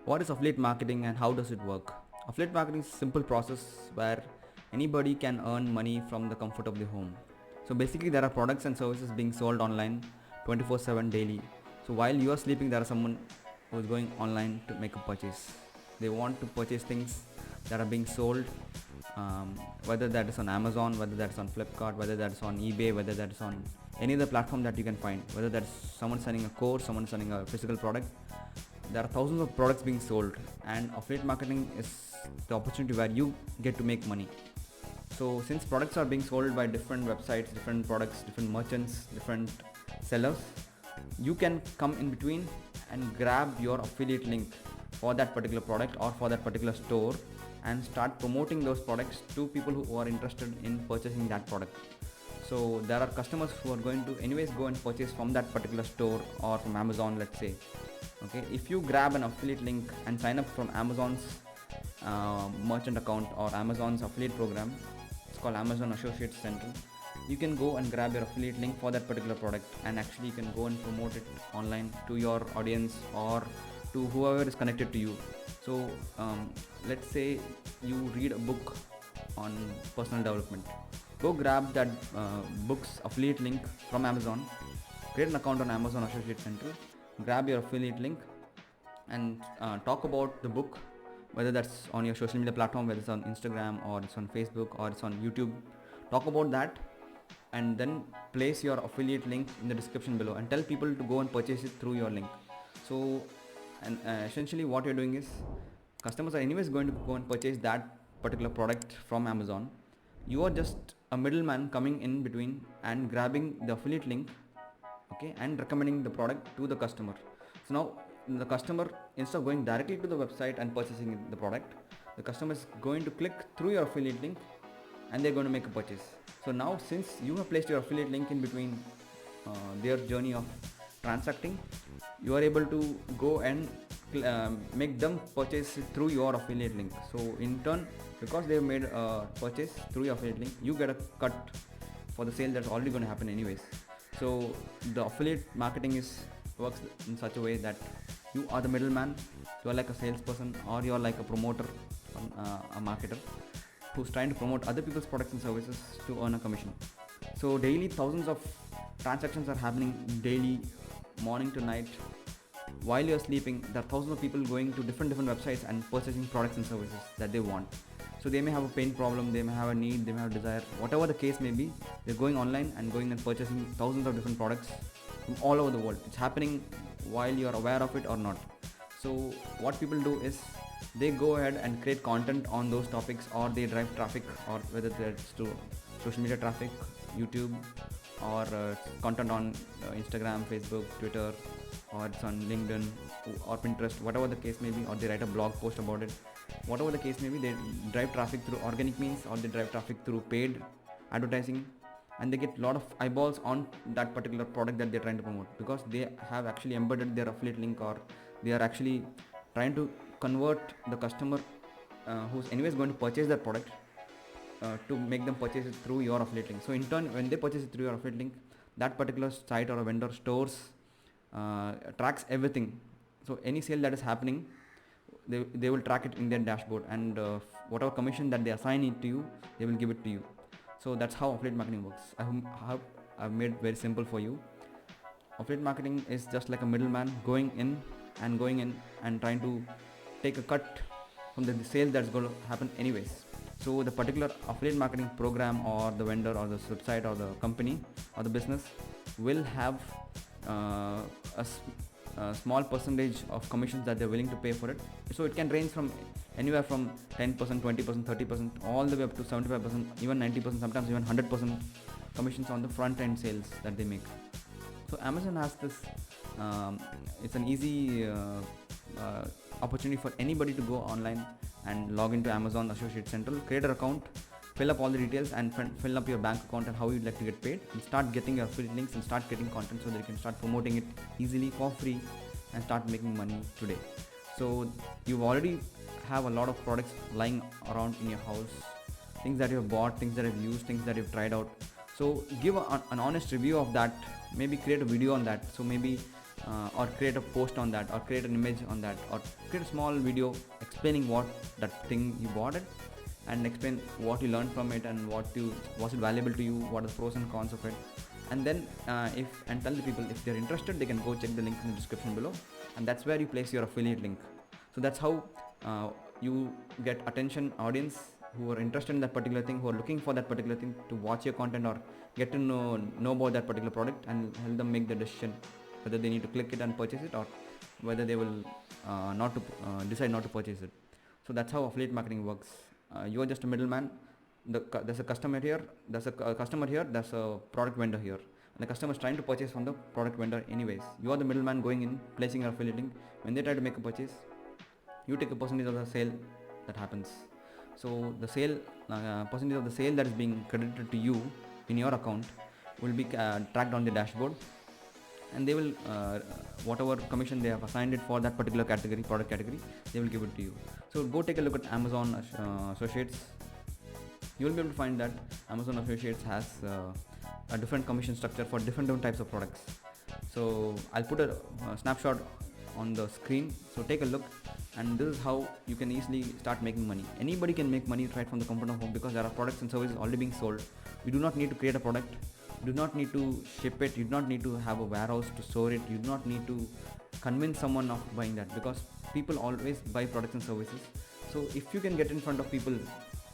What is affiliate marketing and how does it work? Affiliate marketing is a simple process where anybody can earn money from the comfort of their home. So basically there are products and services being sold online 24/7 daily. So while you are sleeping, there is someone who is going online to make a purchase. They want to purchase things that are being sold, whether that is on Amazon, whether that's on Flipkart, whether that's on eBay, whether that's on any other platform that you can find, whether that's someone selling a course, someone selling a physical product. There are thousands of products being sold, and affiliate marketing is the opportunity where you get to make money. So since products are being sold by different websites, different products, different merchants, different sellers, you can come in between and grab your affiliate link for that particular product or for that particular store and start promoting those products to people who are interested in purchasing that product. So there are customers who are going to anyways go and purchase from that particular store or from Amazon, let's say. Okay, if you grab an affiliate link and sign up from Amazon's merchant account or Amazon's affiliate program, it's called Amazon Associates Central, you can go and grab your affiliate link for that particular product, and actually you can go and promote it online to your audience or to whoever is connected to you. So let's say you read a book on personal development. Go grab that book's affiliate link from Amazon, create an account on Amazon Associate Central, grab your affiliate link, and talk about the book, whether that's on your social media platform, whether it's on Instagram or it's on Facebook or it's on YouTube. Talk about that, and then place your affiliate link in the description below and tell people to go and purchase it through your link. So and essentially what you're doing is, customers are anyways going to go and purchase that particular product from Amazon. You are just a middleman coming in between and grabbing the affiliate link, okay, and recommending the product to the customer. So now the customer, instead of going directly to the website and purchasing the product, the customer is going to click through your affiliate link and they're going to make a purchase. So now since you have placed your affiliate link in between their journey of transacting, you are able to go and make them purchase it through your affiliate link. So in turn, because they have made a purchase through your affiliate link, you get a cut for the sale that's already going to happen anyways. So the affiliate marketing works in such a way that you are the middleman, you are like a salesperson, or you are like a promoter, a marketer who's trying to promote other people's products and services to earn a commission. So daily thousands of transactions are happening daily, morning to night. While you're sleeping, there are thousands of people going to different websites and purchasing products and services that they want. So they may have a pain problem, they may have a need, they may have a desire, whatever the case may be, they're going online and going and purchasing thousands of different products from all over the world. It's happening while you're aware of it or not. So what people do is, they go ahead and create content on those topics, or they drive traffic, or whether it's to social media traffic, YouTube, or content on Instagram, Facebook, Twitter, or it's on LinkedIn or Pinterest, whatever the case may be, or they write a blog post about it. Whatever the case may be, they drive traffic through organic means, or they drive traffic through paid advertising, and they get a lot of eyeballs on that particular product that they're trying to promote, because they have actually embedded their affiliate link, or they are actually trying to convert the customer who's anyways going to purchase that product to make them purchase it through your affiliate link. So in turn, when they purchase it through your affiliate link, that particular site or a vendor stores tracks everything. So any sale that is happening, they will track it in their dashboard, and whatever commission that they assign it to you, they will give it to you. So that's how affiliate marketing works. I hope I've made it very simple for you. Affiliate marketing is just like a middleman going in and trying to take a cut from the sale that's going to happen anyways. So the particular affiliate marketing program, or the vendor, or the website, or the company, or the business will have a small percentage of commissions that they're willing to pay for it. So it can range from anywhere from 10%, 20%, 30%, all the way up to 75%, even 90%, sometimes even 100% commissions on the front end sales that they make. So Amazon has this, it's an easy opportunity for anybody to go online and log into Amazon Associate Central, create an account, fill up all the details, and fill up your bank account and how you'd like to get paid, and start getting your affiliate links and start getting content so that you can start promoting it easily for free and start making money today. So you already have a lot of products lying around in your house, things that you've bought, things that you've used, things that you've tried out. So give an honest review of that, maybe create a video on that. So maybe or create a post on that, or create an image on that, or create a small video explaining what that thing you bought it, and explain what you learned from it, and was it valuable to you, what are the pros and cons of it. And then tell the people, if they're interested, they can go check the link in the description below, and that's where you place your affiliate link. So that's how you get attention audience who are interested in that particular thing, who are looking for that particular thing to watch your content or get to know about that particular product, and help them make the decision whether they need to click it and purchase it, or whether they will decide not to purchase it. So that's how affiliate marketing works. You are just a middleman. There's a customer here, there's a product vendor here, and the customer is trying to purchase from the product vendor anyways. You are the middleman going in, placing your affiliate link. When they try to make a purchase, you take a percentage of the sale that happens. So the sale percentage of the sale that is being credited to you in your account will be tracked on the dashboard, and they will whatever commission they have assigned it for that particular product category, they will give it to you. So go take a look at Amazon Associates. You will be able to find that Amazon Associates has a different commission structure for different types of products. So I'll put a snapshot on the screen, so take a look, and this is how you can easily start making money. Anybody can make money right from the comfort of home, because there are products and services already being sold. You do not need to create a product, you do not need to ship it, you do not need to have a warehouse to store it, you do not need to convince someone of buying that, because people always buy products and services. So if you can get in front of people,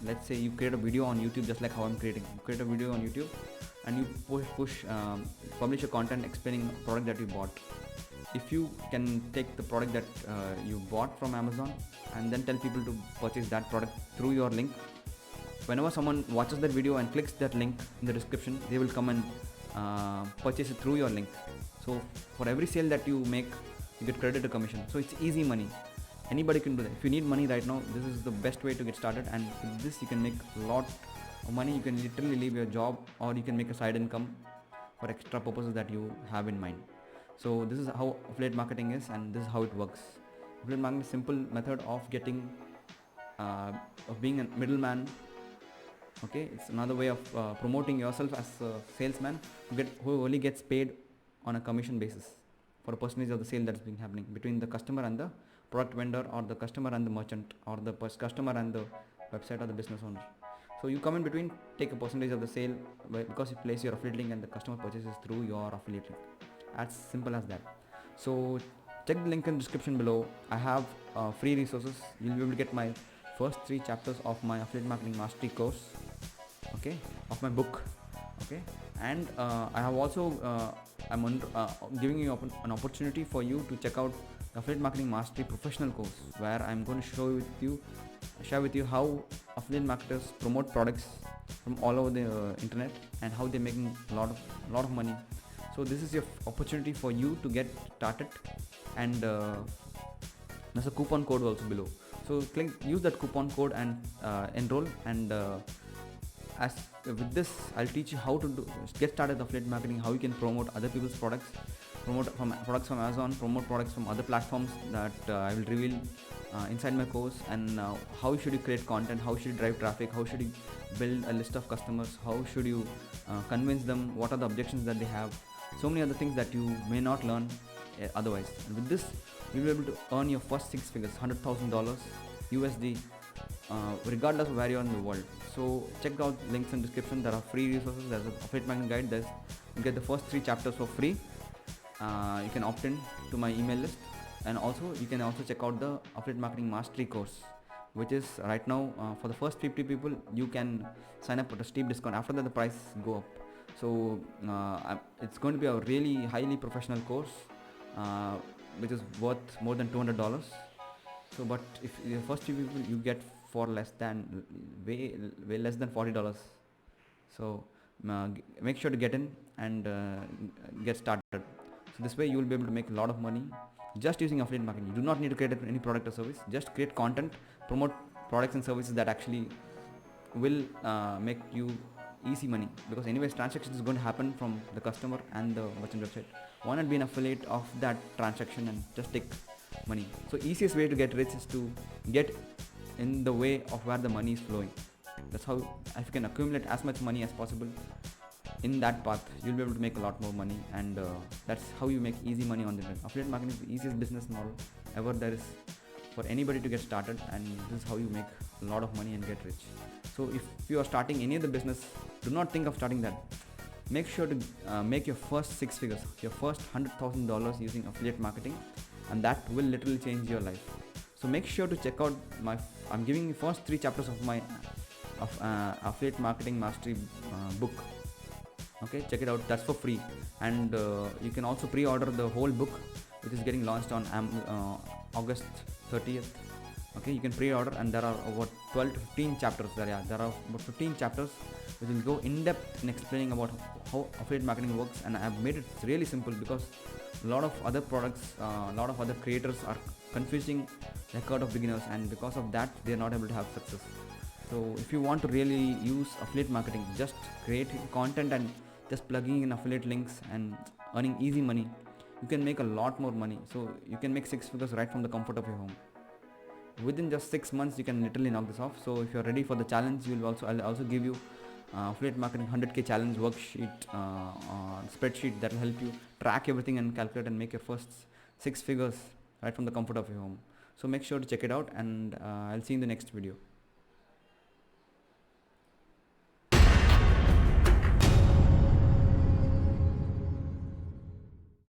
let's say you create a video on YouTube, just like how I'm creating. You create a video on YouTube and you publish a content explaining a product that you bought. If you can take the product that you bought from Amazon and then tell people to purchase that product through your link, whenever someone watches that video and clicks that link in the description, they will come and purchase it through your link. So for every sale that you make, you get credited a commission. So it's easy money. Anybody can do that. If you need money right now, this is the best way to get started, and with this you can make a lot of money. You can literally leave your job, or you can make a side income for extra purposes that you have in mind. So this is how affiliate marketing is, and this is how it works. Affiliate marketing is a simple method of getting of being a middleman. Okay, it's another way of promoting yourself as a salesman who only gets paid on a commission basis for a percentage of the sale that's been happening between the customer and the product vendor, or the customer and the merchant, or the customer and the website or the business owner. So you come in between, take a percentage of the sale because you place your affiliate link and the customer purchases through your affiliate link. As simple as that. So check the link in the description below. I have free resources. You'll be able to get my first 3 chapters of my affiliate marketing mastery course, okay, of my book, okay, and I have also I'm giving you an opportunity for you to check out the affiliate marketing mastery professional course, where I'm going to share with you how affiliate marketers promote products from all over the internet, and how they're making a lot of money. So this is your opportunity for you to get started, and there's a coupon code also below. So use that coupon code and enroll, and as with this I'll teach you how to get started with affiliate marketing, how you can promote other people's products, promote products from Amazon, promote products from other platforms that I will reveal inside my course, and how should you create content, how should you drive traffic, how should you build a list of customers, how should you convince them, what are the objections that they have, so many other things that you may not learn otherwise. And with this you'll be able to earn your first 6 figures, $100,000 USD, regardless of where you are in the world. So check out links in the description. There are free resources. There's an affiliate marketing guide. You get the first 3 chapters for free. You can opt in to my email list, and also you can also check out the affiliate marketing mastery course, which is right now for the first 50 people you can sign up at a steep discount. After that the price go up. So it's going to be a really highly professional course, which is worth more than $200. So but if the first 2 people you get for way less than $40. So make sure to get in and get started. So this way you will be able to make a lot of money just using affiliate marketing. You do not need to create any product or service. Just create content, promote products and services that actually will make you easy money, because anyways transaction is going to happen from the customer and the merchant website. Why not be an affiliate of that transaction and just take money? So easiest way to get rich is to get in the way of where the money is flowing. That's how, if you can accumulate as much money as possible, in that path you'll be able to make a lot more money, and that's how you make easy money on the internet. Affiliate marketing is the easiest business model ever there is for anybody to get started, and this is how you make a lot of money and get rich. So if you are starting any other business, do not think of starting that. Make sure to make your first six figures, your first $100,000 using affiliate marketing, and that will literally change your life. So make sure to check out I'm giving you first 3 chapters of my affiliate marketing mastery book. Okay, check it out, that's for free. And you can also pre-order the whole book, which is getting launched on August 30th. Okay, you can pre-order, and there are about 12 to 15 chapters there. Yeah, there are about 15 chapters which will go in depth in explaining about how affiliate marketing works, and I have made it really simple because a lot of other products, a lot of other creators are confusing the heck out of beginners, and because of that they are not able to have success. So if you want to really use affiliate marketing, just creating content and just plugging in affiliate links and earning easy money, you can make a lot more money. So you can make 6 figures right from the comfort of your home. Within just 6 months you can literally knock this off. So if you're ready for the challenge, I'll also give you affiliate marketing 100k challenge worksheet, spreadsheet that will help you track everything and calculate and make your first 6 figures right from the comfort of your home. So make sure to check it out, and I'll see you in the next video.